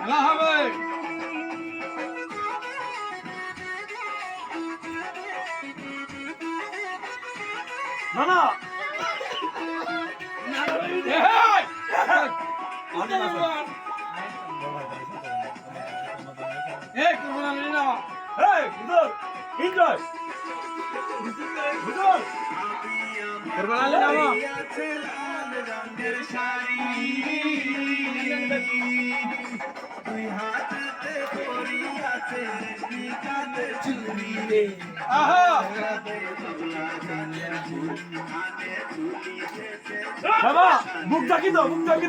খেলা হবে। না না এনজয় বাবা বুক ডাকি দাও বুক ডাকি